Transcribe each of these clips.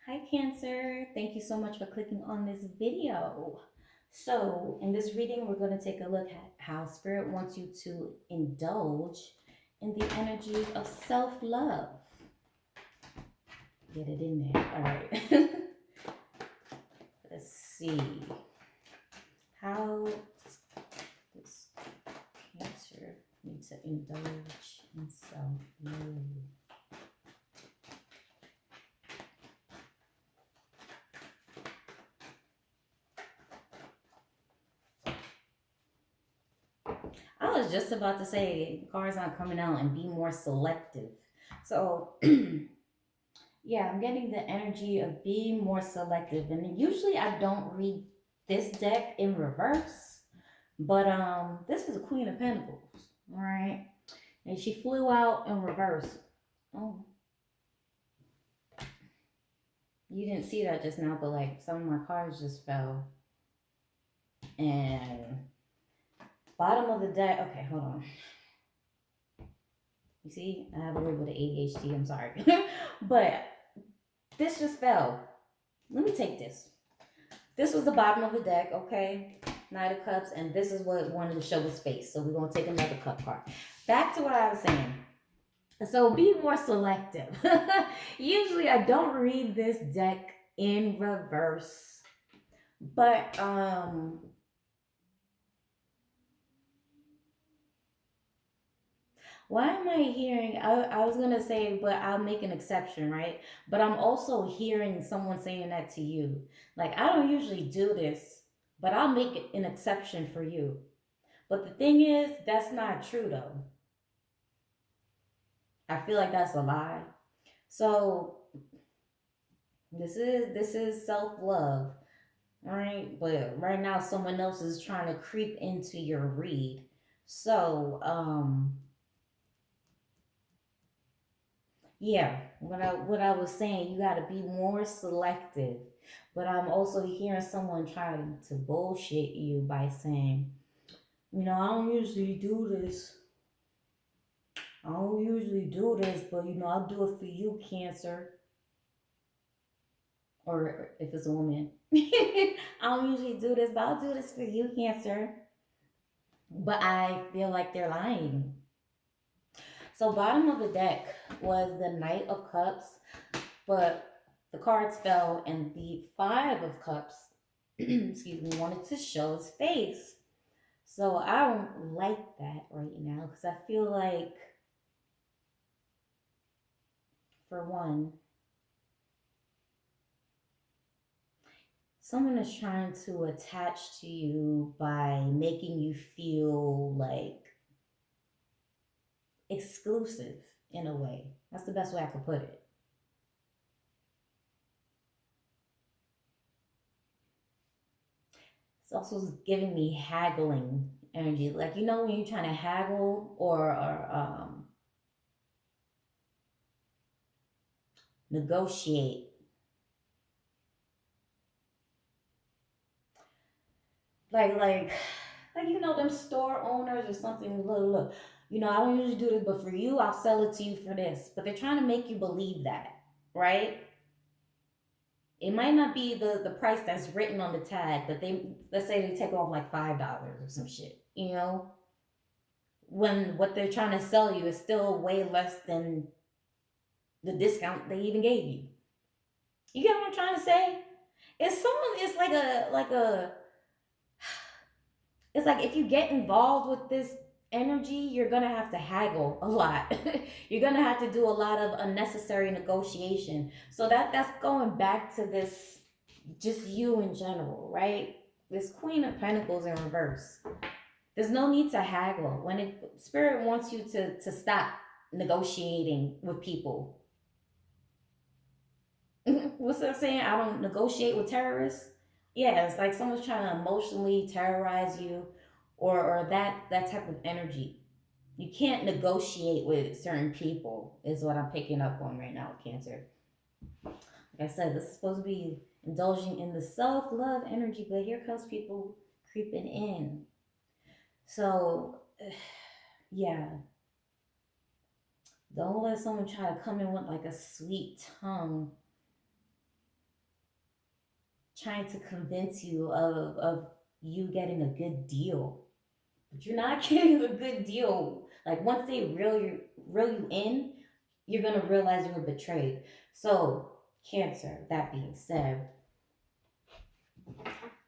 Hi, Cancer. Thank you so much for clicking on this video. So, in this reading, we're going to take a look at how Spirit wants you to indulge in the energy of self love. Get it in there. All right. Let's see. How does Cancer need to indulge in self love? I was just about to say cars aren't coming out and be more selective. So yeah, I'm getting the energy of being more selective. And usually I don't read this deck in reverse. But this is a Queen of Pentacles. All right. And she flew out in reverse. Oh, you didn't see that just now, but like some of my cards just fell. And bottom of the deck. Okay, hold on. You see, I have a little bit of ADHD. I'm sorry. But this just fell. Let me take this. This was the bottom of the deck, okay? Knight of Cups, and this is what wanted to show his face. So we're going to take another cup card. Back to what I was saying. So be more selective. Usually I don't read this deck in reverse. But why am I hearing? I was gonna say, but I'll make an exception, right? But I'm also hearing someone saying that to you. Like, I don't usually do this, but I'll make it an exception for you. But the thing is, that's not true though. I feel like that's a lie. So this is self love, right? But right now, someone else is trying to creep into your read. So yeah, what I was saying, you got to be more selective. But I'm also hearing someone trying to bullshit you by saying, I don't usually do this. I don't usually do this, but I'll do it for you, Cancer. Or if it's a woman, I don't usually do this, but I'll do this for you, Cancer. But I feel like they're lying. So, bottom of the deck was the Knight of Cups, but the cards fell, and the Five of Cups, excuse me, wanted to show his face. So, I don't like that right now because I feel like, for one, someone is trying to attach to you by making you feel like exclusive in a way. That's the best way I could put it. It's also giving me haggling energy. Like, when you're trying to haggle or negotiate. Like them store owners or something. Look. I don't usually do this, but for you, I'll sell it to you for this. But they're trying to make you believe that, right? It might not be the price that's written on the tag, but let's say they take off like $5 or some shit. When what they're trying to sell you is still way less than the discount they even gave you. You get what I'm trying to say? It's it's like if you get involved with this energy, you're gonna have to haggle a lot. You're gonna have to do a lot of unnecessary negotiation. So that's going back to this, just you in general, right? This Queen of Pentacles in reverse. There's no need to haggle. When Spirit wants you to stop negotiating with people. What's that saying? I don't negotiate with terrorists. Yeah, it's like someone's trying to emotionally terrorize you, or that type of energy. You can't negotiate with certain people, is what I'm picking up on right now, Cancer. Like I said, this is supposed to be indulging in the self love energy, but here comes people creeping in. So, yeah, don't let someone try to come in with like a sweet tongue trying to convince you of you getting a good deal, but you're not getting a good deal. Like once they reel you in, you're gonna realize you were betrayed. So, Cancer. That being said,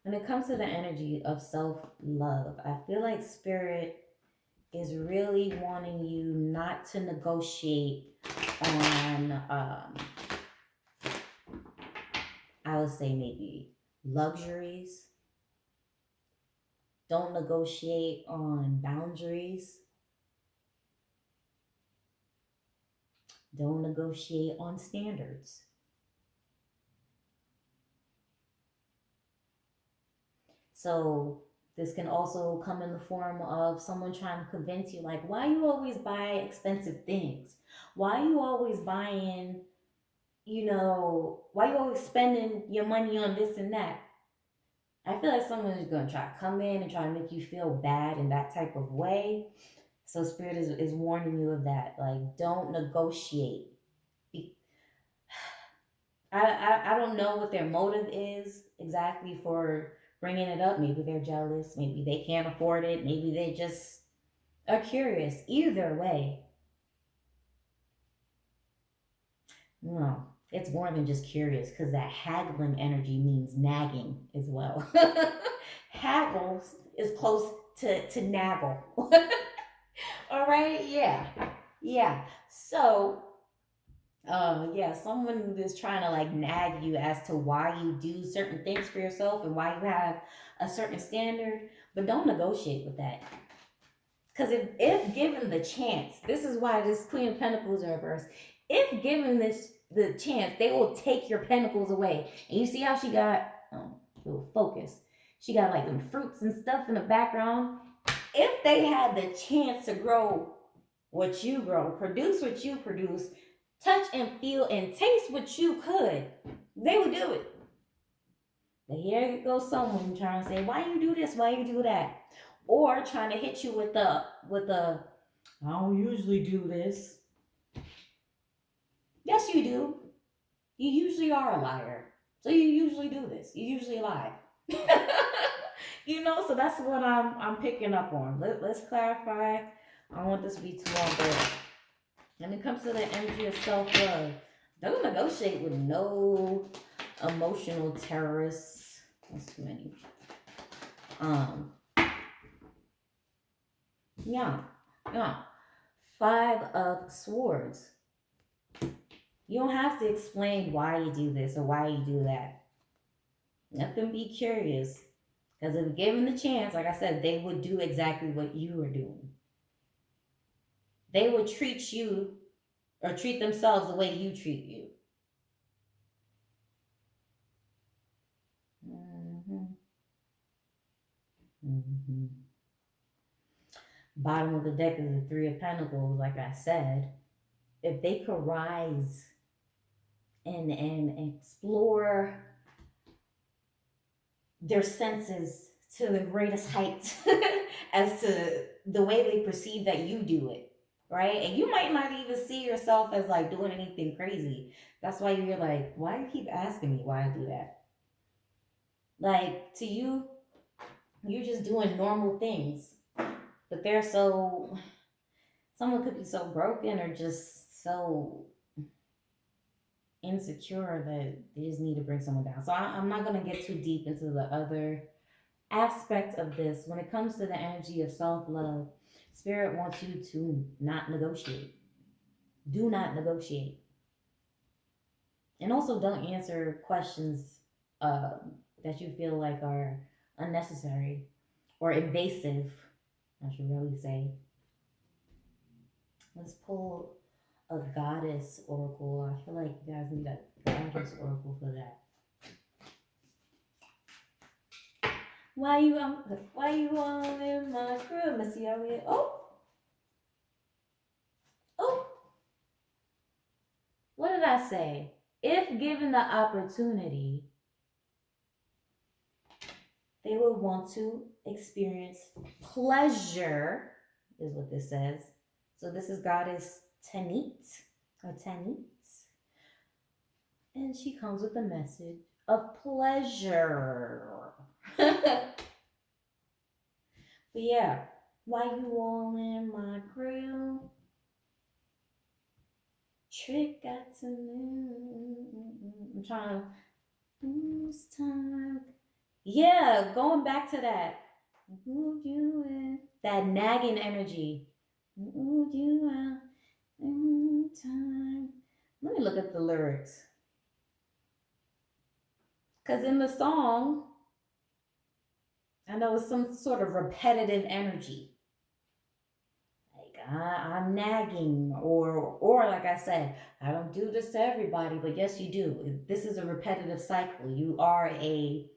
when it comes to the energy of self love, I feel like Spirit is really wanting you not to negotiate on, I would say maybe luxuries. Don't negotiate on boundaries. Don't negotiate on standards. So this can also come in the form of someone trying to convince you, like, why you always buy expensive things? Why you always buying, why you always spending your money on this and that? I feel like someone is going to try to come in and try to make you feel bad in that type of way. So Spirit is warning you of that. Like, don't negotiate. I don't know what their motive is exactly for bringing it up. Maybe they're jealous. Maybe they can't afford it. Maybe they just are curious. Either way, no, it's more than just curious because that haggling energy means nagging as well. Haggles is close to naggle. All right, yeah, yeah. So yeah, someone is trying to like nag you as to why you do certain things for yourself and why you have a certain standard, but don't negotiate with that. Because if given the chance, this is why this Queen of Pentacles in reverse. If given this the chance, they will take your pentacles away. And you see how she got little focus. She got like them fruits and stuff in the background. If they had the chance to grow what you grow, produce what you produce, touch and feel and taste what you could, they would do it. But here goes someone trying to say, why you do this? Why you do that? Or trying to hit you with the I don't usually do this. Yes, you do. You usually are a liar. So you usually do this. You usually lie. So that's what I'm picking up on. Let's clarify. I don't want this to be too long, but when it comes to the energy of self love, don't negotiate with no emotional terrorists. That's too many. Um, yeah, yeah. Five of Swords. You don't have to explain why you do this or why you do that. Let them be curious. Because if given the chance, like I said, they would do exactly what you are doing. They would treat you or treat themselves the way you treat you. Mm-hmm. Mm-hmm. Bottom of the deck is the Three of Pentacles, like I said. If they could rise and explore their senses to the greatest heights as to the way they perceive that you do it, right? And you might not even see yourself as like doing anything crazy. That's why you're like, why do you keep asking me why I do that? Like to you, you're just doing normal things, but they're so someone could be so broken or just so insecure that they just need to bring someone down. So I'm not going to get too deep into the other aspect of this. When it comes to the energy of self love, Spirit wants you to not negotiate. Do not negotiate. And also don't answer questions that you feel like are unnecessary or invasive, I should really say. Let's pull a goddess oracle. I feel like you guys need a goddess oracle for that. Why you in my crib? Let's see how we oh, what did I say? If given the opportunity, they would want to experience pleasure, is what this says. So this is goddess Tanit or Tanit. And she comes with a message of pleasure. But yeah, why you all in my grill? Trick got to know. I'm trying to lose time. Yeah, going back to that. Who you in? That nagging energy. Who you out in time? Let me look at the lyrics. Because in the song, I know it's some sort of repetitive energy. Like I'm nagging, or like I said, I don't do this to everybody, but yes, you do. This is a repetitive cycle. You are a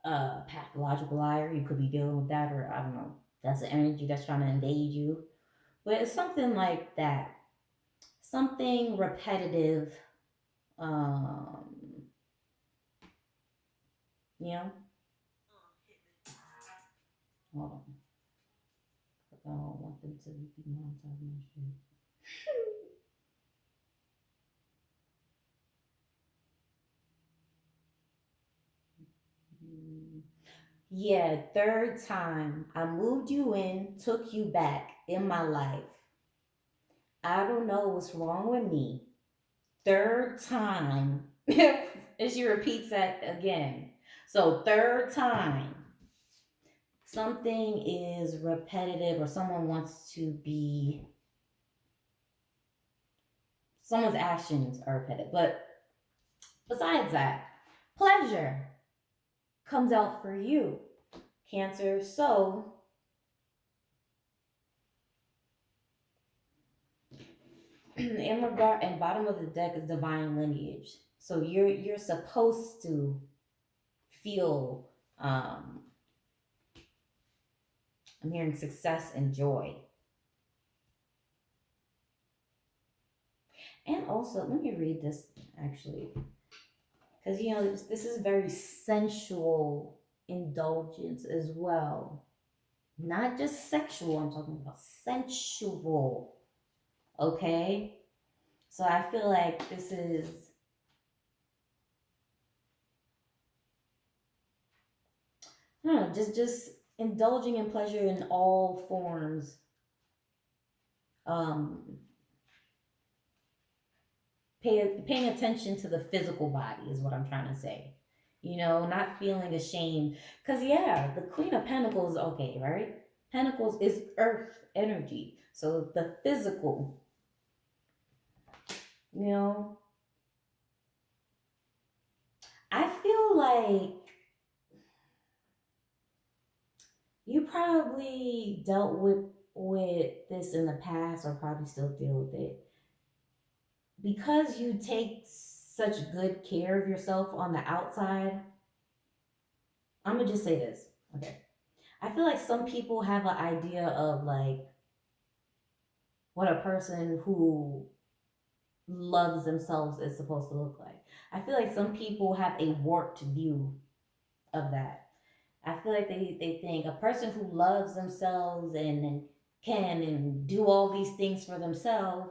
pathological liar. You could be dealing with that, or I don't know. That's the energy that's trying to invade you. But it's something like that. Something repetitive. Um, you know. Hold on. I don't want them to be monetized my shit. Mm. Yeah, third time. I moved you in, took you back in my life. I don't know what's wrong with me. Third time. And she repeats that again. So, third time. Something is repetitive, or someone wants to be, someone's actions are repetitive. But besides that, pleasure comes out for you, Cancer. So, in regard, and bottom of the deck is divine lineage. So you're supposed to feel, I'm hearing success and joy. And also, let me read this actually, because this is very sensual indulgence as well, not just sexual. I'm talking about sensual. Okay, so I feel like this is, I don't know, just indulging in pleasure in all forms. Um, paying attention to the physical body is what I'm trying to say. Not feeling ashamed. Because, yeah, the Queen of Pentacles, okay, right? Pentacles is earth energy. So the physical, you know, I feel like you probably dealt with this in the past, or probably still deal with it, because you take such good care of yourself on the outside. I'm gonna just say this, okay? I feel like some people have an idea of like what a person who loves themselves is supposed to look like. I feel like some people have a warped view of that. I feel like they think a person who loves themselves and can and do all these things for themselves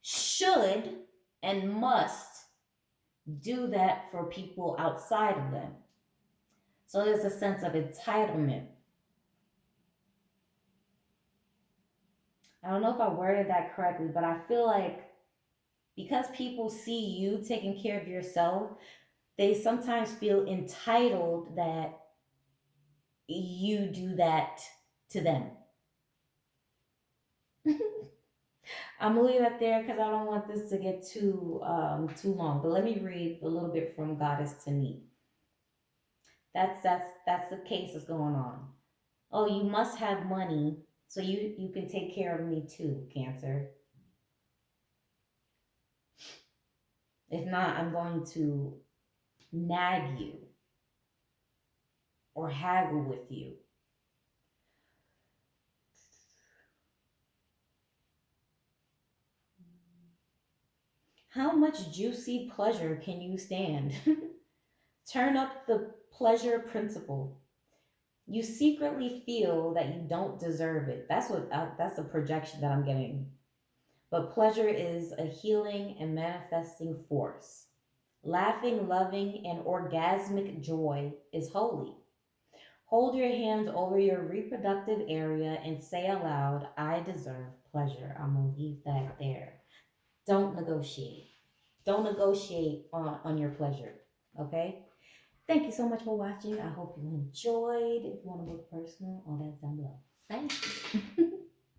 should and must do that for people outside of them. So there's a sense of entitlement. I don't know if I worded that correctly, but I feel like because people see you taking care of yourself, they sometimes feel entitled that you do that to them. I'm gonna leave it there because I don't want this to get too long. But let me read a little bit from Goddess Tanit. That's the case that's going on. Oh, you must have money so you can take care of me too, Cancer. If not, I'm going to nag you or haggle with you. How much juicy pleasure can you stand? Turn up the pleasure principle. You secretly feel that you don't deserve it. That's a projection that I'm getting. But pleasure is a healing and manifesting force. Laughing, loving, and orgasmic joy is holy. Hold your hands over your reproductive area and say aloud, I deserve pleasure. I'm going to leave that there. Don't negotiate. Don't negotiate on your pleasure. Okay? Thank you so much for watching. I hope you enjoyed. If you want to book personal, all that's down below. Thanks.